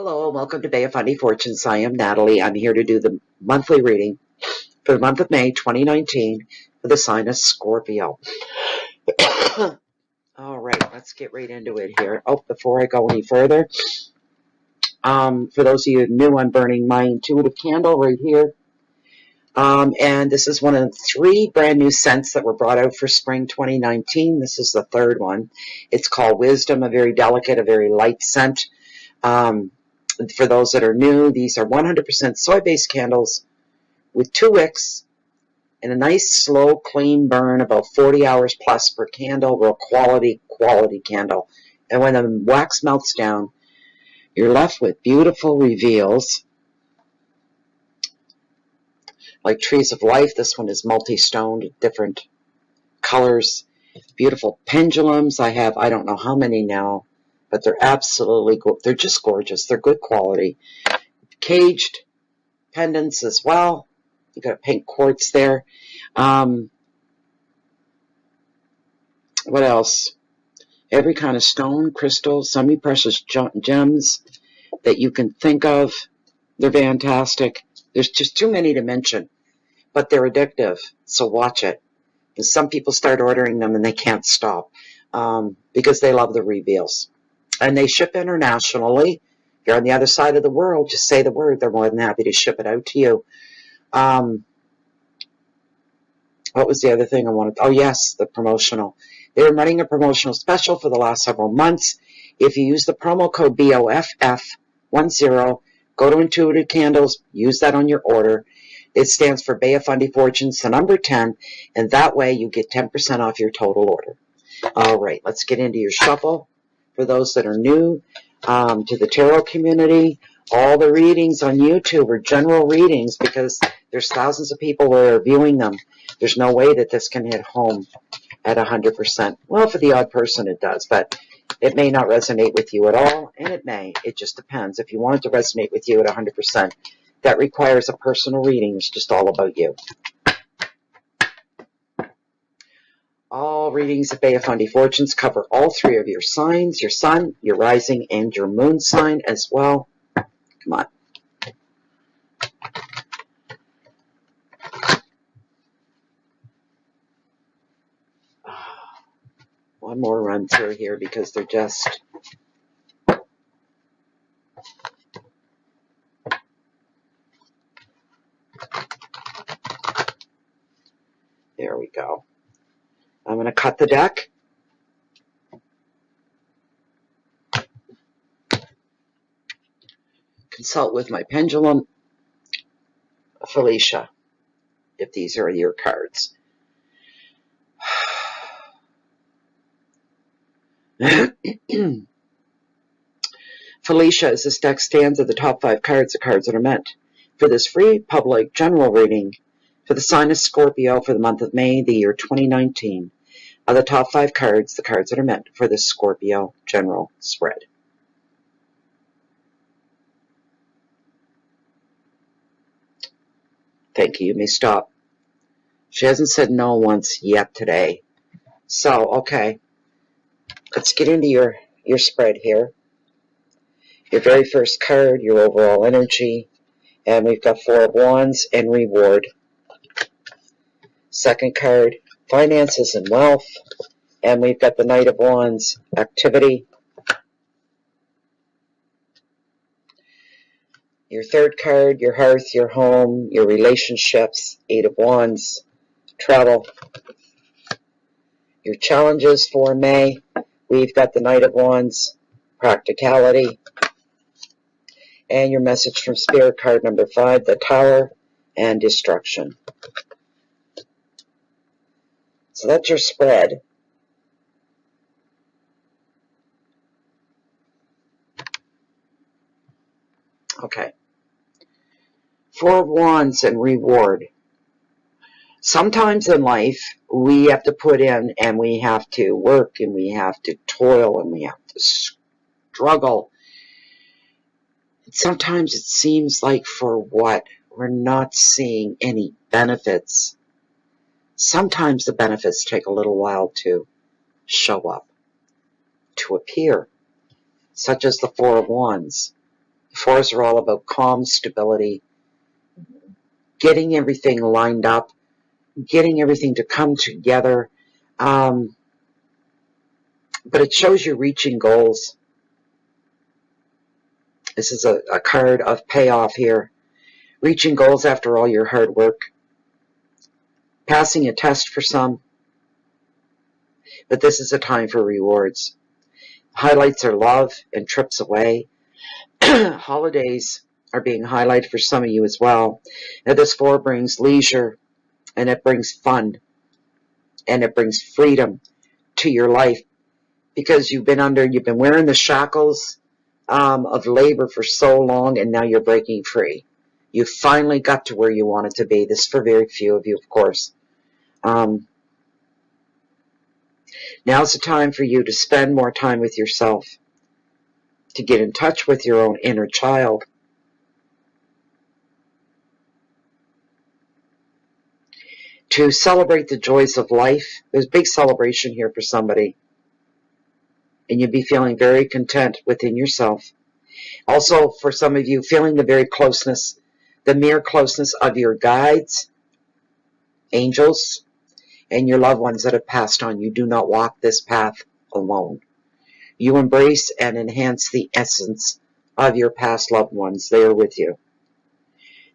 Hello, welcome to Bay of Fundy Fortunes. I am Natalie. I'm here to do the monthly reading for the month of May 2019 for the sign of Scorpio. All right, let's get right into it here. Oh, before I go any further, for those of you new, I'm burning my intuitive candle right here. And this is one of the 3 brand new scents that were brought out for spring 2019. This is the 3rd one. It's called Wisdom, a very delicate, a very light scent. For those that are new, these are 100% soy-based candles with 2 wicks and a nice, slow, clean burn, about 40 hours plus per candle, real quality candle. And when the wax melts down, you're left with beautiful reveals. Like Trees of Life, this one is multi-stoned, different colors, beautiful pendulums. I have, I don't know how many now, but they're absolutely, they're just gorgeous. They're good quality. Caged pendants as well. You got a pink quartz there. What else? Every kind of stone, crystal, semi-precious gems that you can think of. They're fantastic. There's just too many to mention, but they're addictive, so watch it. Because some people start ordering them and they can't stop because they love the reveals. And they ship internationally. If you're on the other side of the world, just say the word. They're more than happy to ship it out to you. What was the other thing I wanted? Oh, yes, the promotional. They were running a promotional special for the last several months. If you use the promo code BOFF10, go to Intuitive Candles, use that on your order. It stands for Bay of Fundy Fortunes, the number 10, and that way you get 10% off your total order. All right, let's get into your shuffle. For those that are new to the tarot community, all the readings on YouTube are general readings because there's thousands of people that are viewing them. There's no way that this can hit home at 100%. Well, for the odd person it does, but it may not resonate with you at all, and it may. It just depends. If you want it to resonate with you at 100%, that requires a personal reading. It's just all about you. All readings of Bay of Fundy Fortunes cover all 3 of your signs, your sun, your rising, and your moon sign as well. Come on. One more run through here because they're just... There we go. I'm going to cut the deck. Consult with my pendulum, Felicia, if these are your cards. Felicia, as this deck stands, are the top 5 cards, the cards that are meant for this free public general reading for the sign of Scorpio for the month of May, the year 2019. Are the top 5 cards, the cards that are meant for this Scorpio general spread. Thank you. You may stop. She hasn't said no once yet today. So, okay. Let's get into your spread here. Your very first card, your overall energy. And we've got 4 of Wands and reward. Second card, finances and wealth. And we've got the Knight of Wands, activity. Your third card, your hearth, your home, your relationships, 8 of Wands, travel. Your challenges for May, we've got the Knight of Wands, practicality. And your message from Spirit, card number 5, the Tower, and destruction. So that's your spread. Okay. 4 of Wands and reward. Sometimes in life, we have to put in and we have to work and we have to toil and we have to struggle. Sometimes it seems like for what? We're not seeing any benefits. Sometimes the benefits take a little while to show up, to appear, such as the 4 of Wands. Fours are all about calm, stability, getting everything lined up, getting everything to come together. But it shows you reaching goals. This is a card of payoff here. Reaching goals after all your hard work. Passing a test for some. But this is a time for rewards. Highlights are love and trips away. Holidays are being highlighted for some of you as well. Now this 4 brings leisure, and it brings fun, and it brings freedom to your life, because you've been wearing the shackles of labor for so long, and now you're breaking free. You finally got to where you wanted to be. This is for very few of you, of course. Now's the time for you to spend more time with yourself, to get in touch with your own inner child. To celebrate the joys of life. There's a big celebration here for somebody. And you'll be feeling very content within yourself. Also, for some of you, feeling the very closeness, the mere closeness of your guides, angels, and your loved ones that have passed on. You do not walk this path alone. You embrace and enhance the essence of your past loved ones. They are with you.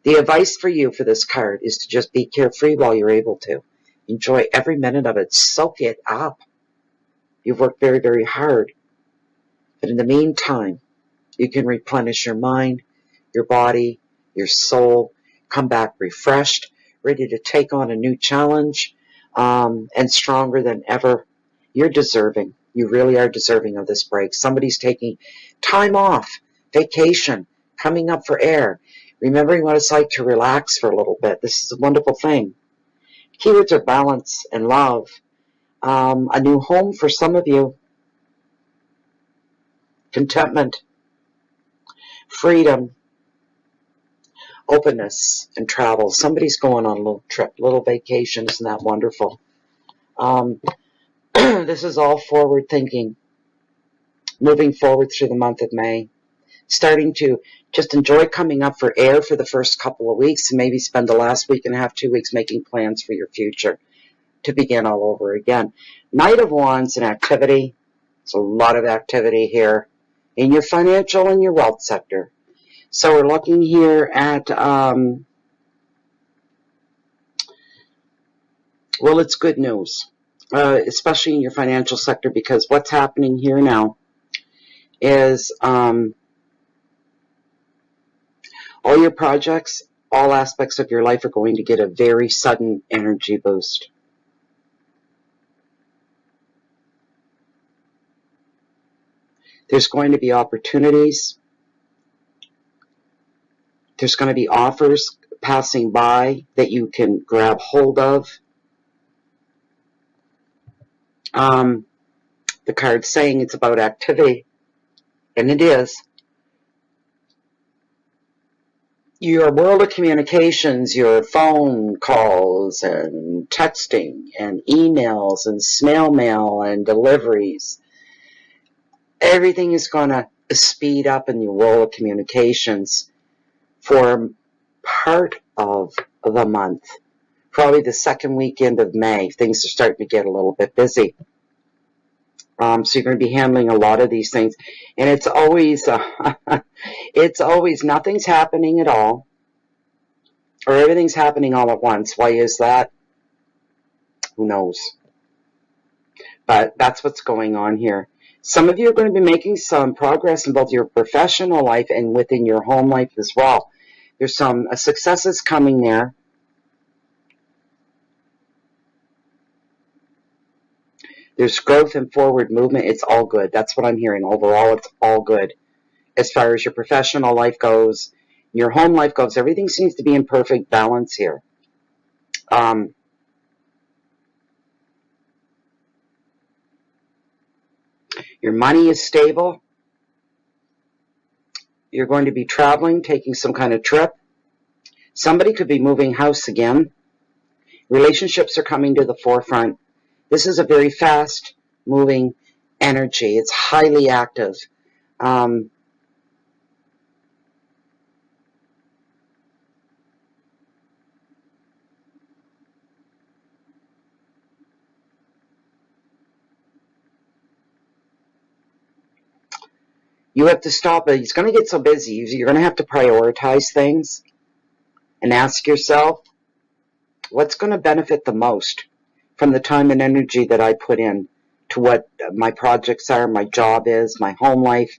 The advice for you for this card is to just be carefree while you're able to. Enjoy every minute of it. Soak it up. You've worked very, very hard. But in the meantime, you can replenish your mind, your body, your soul, come back refreshed, ready to take on a new challenge, and stronger than ever. You're deserving. You really are deserving of this break. Somebody's taking time off, vacation, coming up for air, remembering what it's like to relax for a little bit. This is a wonderful thing. Keywords are balance and love. A new home for some of you. Contentment. Freedom. Openness and travel. Somebody's going on a little trip, little vacation. Isn't that wonderful? This is all forward thinking. Moving forward through the month of May. Starting to just enjoy coming up for air for the first couple of weeks, and maybe spend the last week and a half, 2 weeks making plans for your future to begin all over again. Knight of Wands and activity. There's a lot of activity here in your financial and your wealth sector. So we're looking here at, well, it's good news, especially in your financial sector, because what's happening here now is all your projects, all aspects of your life are going to get a very sudden energy boost. There's going to be opportunities. There's going to be offers passing by that you can grab hold of. The card's saying it's about activity, and it is. Your world of communications, your phone calls and texting and emails and snail mail and deliveries, everything is going to speed up in your world of communications for part of the month. Probably the second weekend of May, things are starting to get a little bit busy. So you're going to be handling a lot of these things. And it's always, nothing's happening at all. Or everything's happening all at once. Why is that? Who knows? But that's what's going on here. Some of you are going to be making some progress in both your professional life and within your home life as well. There's some successes coming there. There's growth and forward movement. It's all good. That's what I'm hearing. Overall, it's all good. As far as your professional life goes, your home life goes, everything seems to be in perfect balance here. Your money is stable. You're going to be traveling, taking some kind of trip. Somebody could be moving house again. Relationships are coming to the forefront. This is a very fast-moving energy. It's highly active. You have to stop it. It's going to get so busy. You're going to have to prioritize things and ask yourself, what's going to benefit the most from the time and energy that I put in to what my projects are, my job is, my home life.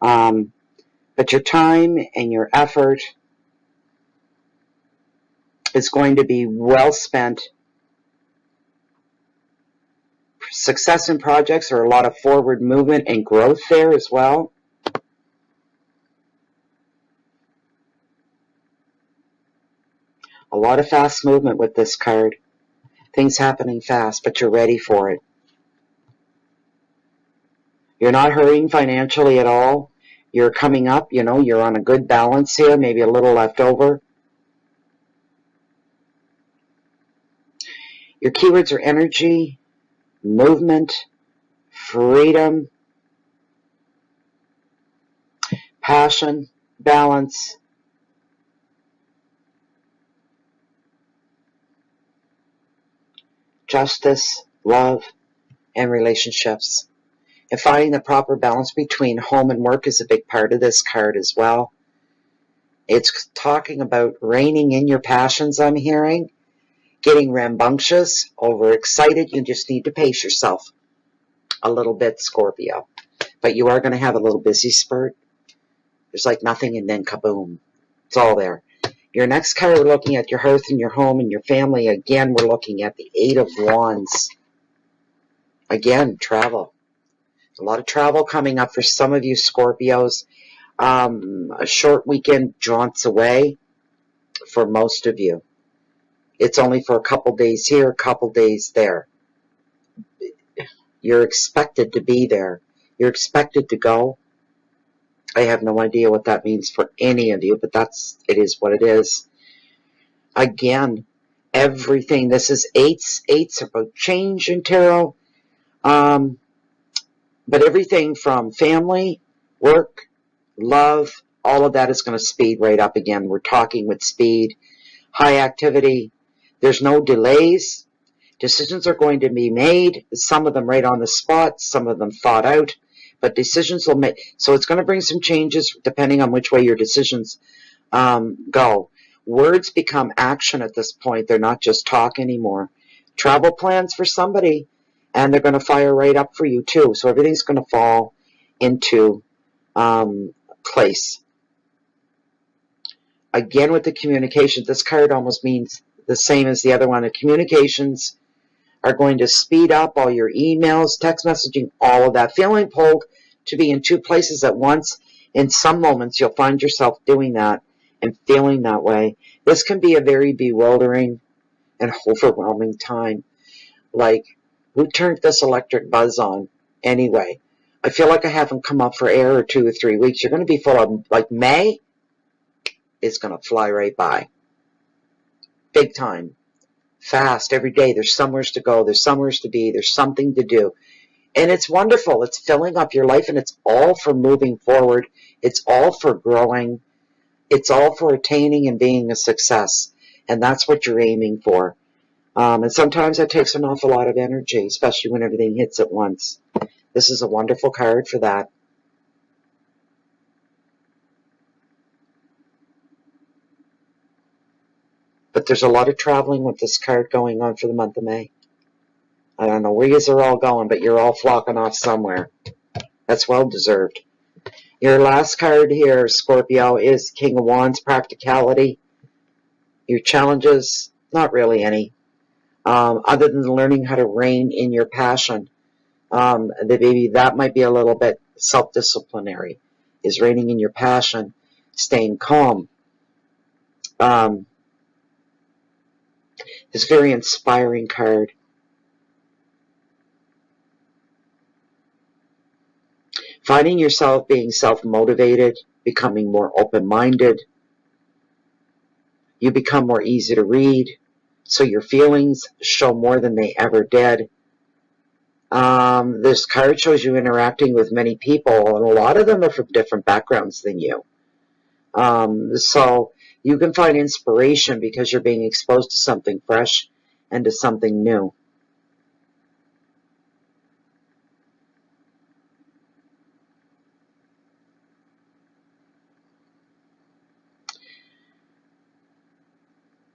But your time and your effort is going to be well spent. Success in projects or a lot of forward movement and growth there as well. A lot of fast movement with this card. Things happening fast, but you're ready for it. You're not hurrying financially at all. You're coming up, you're on a good balance here, maybe a little left over. Your keywords are energy, movement, freedom, passion, balance, justice, love, and relationships. And finding the proper balance between home and work is a big part of this card as well. It's talking about reining in your passions, I'm hearing. Getting rambunctious, overexcited. You just need to pace yourself a little bit, Scorpio. But you are going to have a little busy spurt. There's like nothing and then kaboom. It's all there. Your next card, we're looking at your hearth and your home and your family. Again, we're looking at the Eight of Wands. Again, travel. A lot of travel coming up for some of you Scorpios. A short weekend jaunts away for most of you. It's only for a couple days here, a couple days there. You're expected to be there. You're expected to go. I have no idea what that means for any of you, but it is what it is. Again, everything. This is eights. Eights are about change in tarot. But everything from family, work, love, all of that is going to speed right up again. We're talking with speed, high activity. There's no delays. Decisions are going to be made, some of them right on the spot, some of them thought out, but decisions will make. So it's going to bring some changes depending on which way your decisions go. Words become action at this point. They're not just talk anymore. Travel plans for somebody, and they're going to fire right up for you too. So everything's going to fall into place. Again, with the communication, this card almost means the same as the other one. The communications are going to speed up, all your emails, text messaging, all of that. Feeling pulled to be in two places at once. In some moments, you'll find yourself doing that and feeling that way. This can be a very bewildering and overwhelming time. Like, who turned this electric buzz on anyway? I feel like I haven't come up for air or 2 or 3 weeks. You're going to be full of, like, May is going to fly right by. Big time. Fast, every day. There's somewheres to go. There's somewheres to be. There's something to do. And it's wonderful. It's filling up your life, and it's all for moving forward. It's all for growing. It's all for attaining and being a success. And that's what you're aiming for. And sometimes that takes an awful lot of energy, especially when everything hits at once. This is a wonderful card for that. But there's a lot of traveling with this card going on for the month of May. I don't know where you are all going, but you're all flocking off somewhere. That's well deserved. Your last card here, Scorpio, is King of Wands, Practicality. Your challenges, not really any. Other than learning how to rein in your passion. Maybe that might be a little bit self-disciplinary, is reining in your passion, staying calm. This very inspiring card. Finding yourself being self-motivated, becoming more open-minded. You become more easy to read, so your feelings show more than they ever did. This card shows you interacting with many people, and a lot of them are from different backgrounds than you. So you can find inspiration because you're being exposed to something fresh and to something new.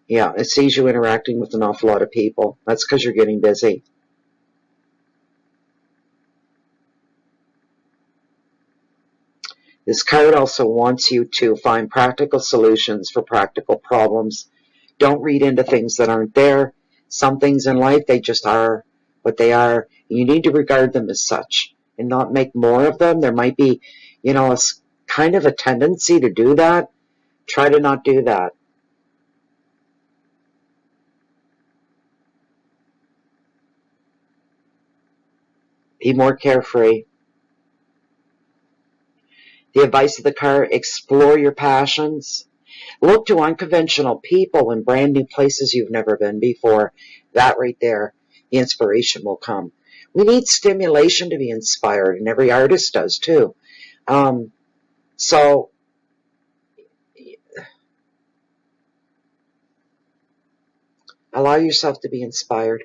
Yeah, it sees you interacting with an awful lot of people. That's because you're getting busy. This card also wants you to find practical solutions for practical problems. Don't read into things that aren't there. Some things in life, they just are what they are. You need to regard them as such and not make more of them. There might be, a kind of a tendency to do that. Try to not do that. Be more carefree. The advice of the card, explore your passions. Look to unconventional people and brand new places you've never been before. That right there, the inspiration will come. We need stimulation to be inspired, and every artist does too. So allow yourself to be inspired.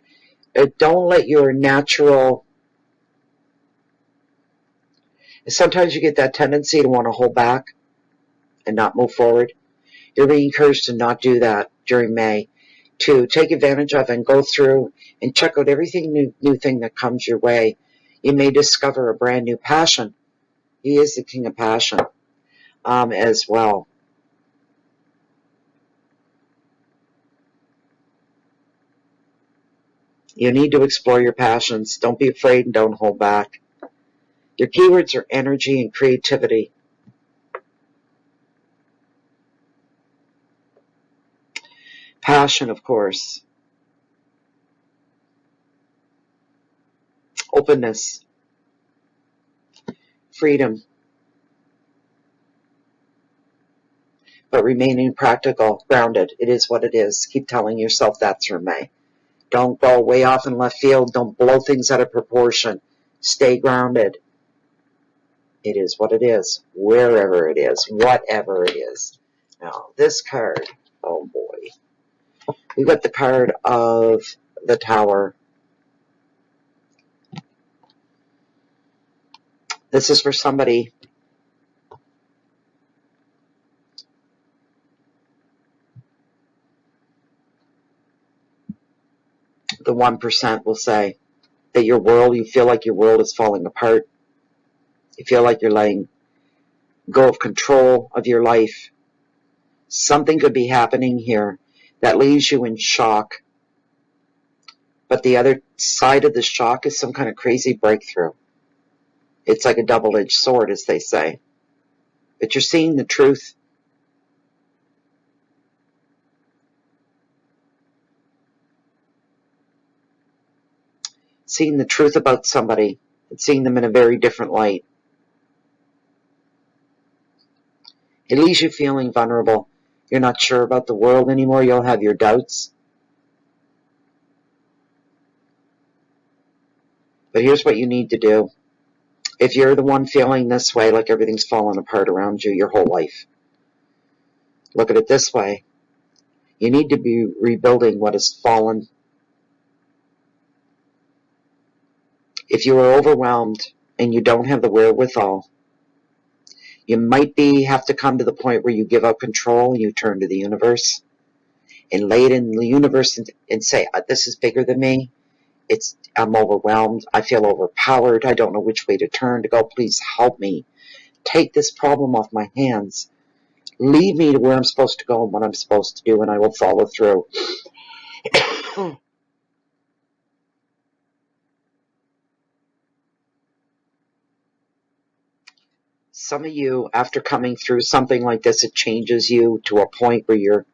Don't let your natural... Sometimes you get that tendency to want to hold back and not move forward. You're being encouraged to not do that during May, to take advantage of and go through and check out everything new thing that comes your way. You may discover a brand new passion. He is the king of passion as well. You need to explore your passions. Don't be afraid and don't hold back. Your keywords are energy and creativity. Passion, of course. Openness. Freedom. But remaining practical, grounded. It is what it is. Keep telling yourself that through May. Don't go way off in left field. Don't blow things out of proportion. Stay grounded. It is what it is, wherever it is, whatever it is. Now, this card, oh boy. We've got the card of the Tower. This is for somebody the 1% will say that you feel like your world is falling apart. You feel like you're letting go of control of your life. Something could be happening here that leaves you in shock. But the other side of the shock is some kind of crazy breakthrough. It's like a double-edged sword, as they say. But you're seeing the truth. Seeing the truth about somebody and seeing them in a very different light. It leaves you feeling vulnerable. You're not sure about the world anymore. You'll have your doubts. But here's what you need to do. If you're the one feeling this way, like everything's fallen apart around you your whole life, look at it this way. You need to be rebuilding what has fallen. If you are overwhelmed and you don't have the wherewithal, you might have to come to the point where you give up control and you turn to the universe and lay it in the universe and say, this is bigger than me. I'm overwhelmed. I feel overpowered. I don't know which way to turn to go. Please help me. Take this problem off my hands. Lead me to where I'm supposed to go and what I'm supposed to do, and I will follow through. Some of you, after coming through something like this, it changes you to a point where you're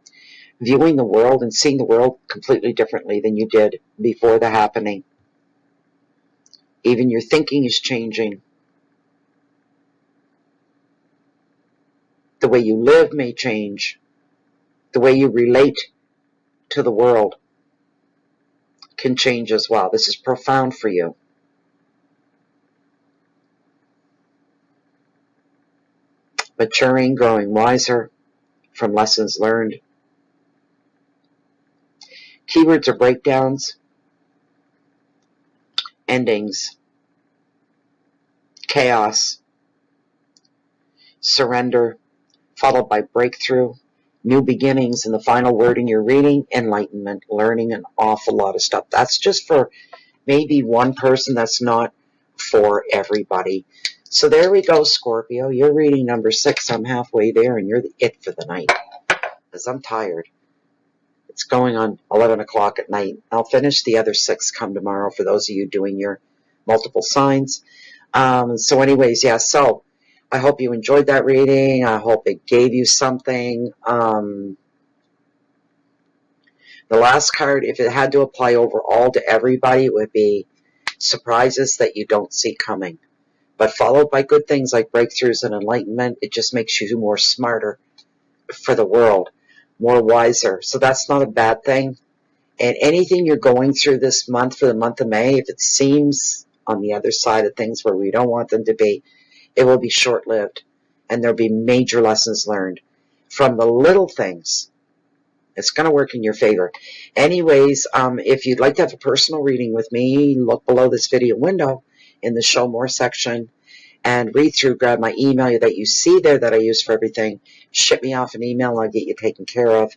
viewing the world and seeing the world completely differently than you did before the happening. Even your thinking is changing. The way you live may change. The way you relate to the world can change as well. This is profound for you. Maturing, growing wiser from lessons learned. Keywords are breakdowns, endings, chaos, surrender, followed by breakthrough, new beginnings, and the final word in your reading, enlightenment, learning an awful lot of stuff. That's just for maybe one person. That's not for everybody. So there we go, Scorpio. You're reading number 6. I'm halfway there, and you're the it for the night, because I'm tired. It's going on 11 o'clock at night. I'll finish the other 6 come tomorrow for those of you doing your multiple signs. So anyways, yeah, so I hope you enjoyed that reading. I hope it gave you something. The last card, if it had to apply overall to everybody, it would be surprises that you don't see coming. But followed by good things like breakthroughs and enlightenment, it just makes you more smarter for the world, more wiser. So that's not a bad thing. And anything you're going through this month, for the month of May, if it seems on the other side of things where we don't want them to be, it will be short-lived. And there'll be major lessons learned from the little things. It's going to work in your favor. Anyways, if you'd like to have a personal reading with me, look below this video window in the Show More section and read through, grab my email that you see there that I use for everything. Ship me off an email and I'll get you taken care of.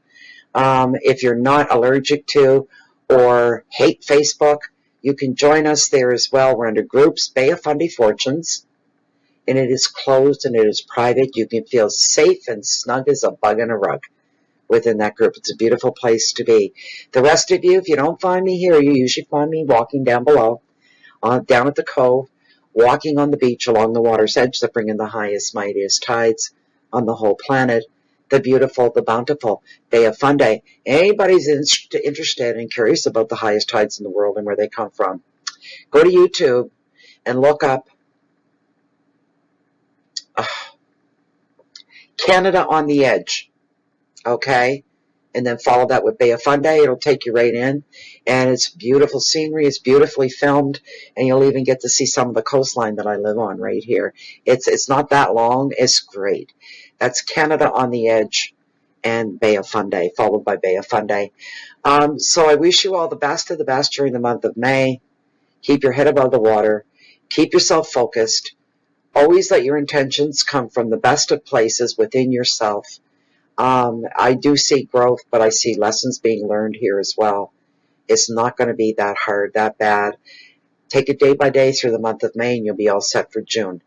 If you're not allergic to or hate Facebook, you can join us there as well. We're under groups, Bay of Fundy Fortunes, and it is closed and it is private. You can feel safe and snug as a bug in a rug within that group. It's a beautiful place to be. The rest of you, if you don't find me here, you usually find me walking down below, down at the cove, walking on the beach along the water's edge that bring in the highest, mightiest tides on the whole planet, the beautiful, the bountiful Bay of Fundy. Anybody's interested and curious about the highest tides in the world and where they come from, go to YouTube and look up Canada on the Edge, okay? And then follow that with Bay of Fundy. It'll take you right in. And it's beautiful scenery. It's beautifully filmed. And you'll even get to see some of the coastline that I live on right here. It's not that long. It's great. That's Canada on the Edge and Bay of Fundy, followed by Bay of Fundy. So I wish you all the best of the best during the month of May. Keep your head above the water. Keep yourself focused. Always let your intentions come from the best of places within yourself. I do see growth, but I see lessons being learned here as well. It's not going to be that hard, that bad. Take it day by day through the month of May, and you'll be all set for June.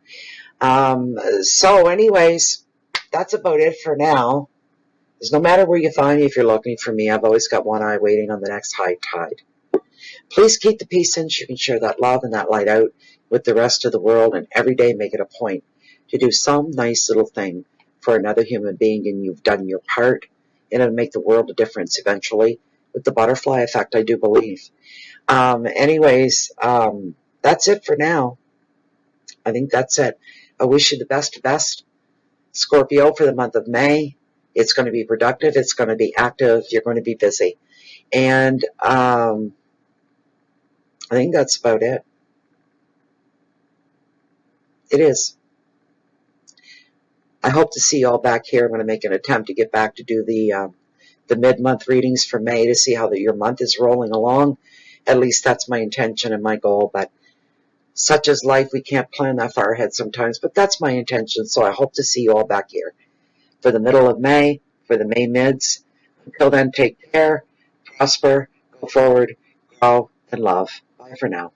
So anyways, that's about it for now. Because no matter where you find me, if you're looking for me, I've always got one eye waiting on the next high tide. Please keep the peace in. You can share that love and that light out with the rest of the world, and every day make it a point to do some nice little thing for another human being, and you've done your part, and it'll make the world a difference eventually with the butterfly effect, I do believe. Anyways, that's it for now. I think that's it. I wish you the best of best, Scorpio, for the month of May. It's going to be productive. It's going to be active. You're going to be busy. And I think that's about it. It is. I hope to see you all back here. I'm going to make an attempt to get back to do the mid-month readings for May to see how your month is rolling along. At least that's my intention and my goal. But such is life. We can't plan that far ahead sometimes. But that's my intention. So I hope to see you all back here for the middle of May, for the May mids. Until then, take care, prosper, go forward, grow, and love. Bye for now.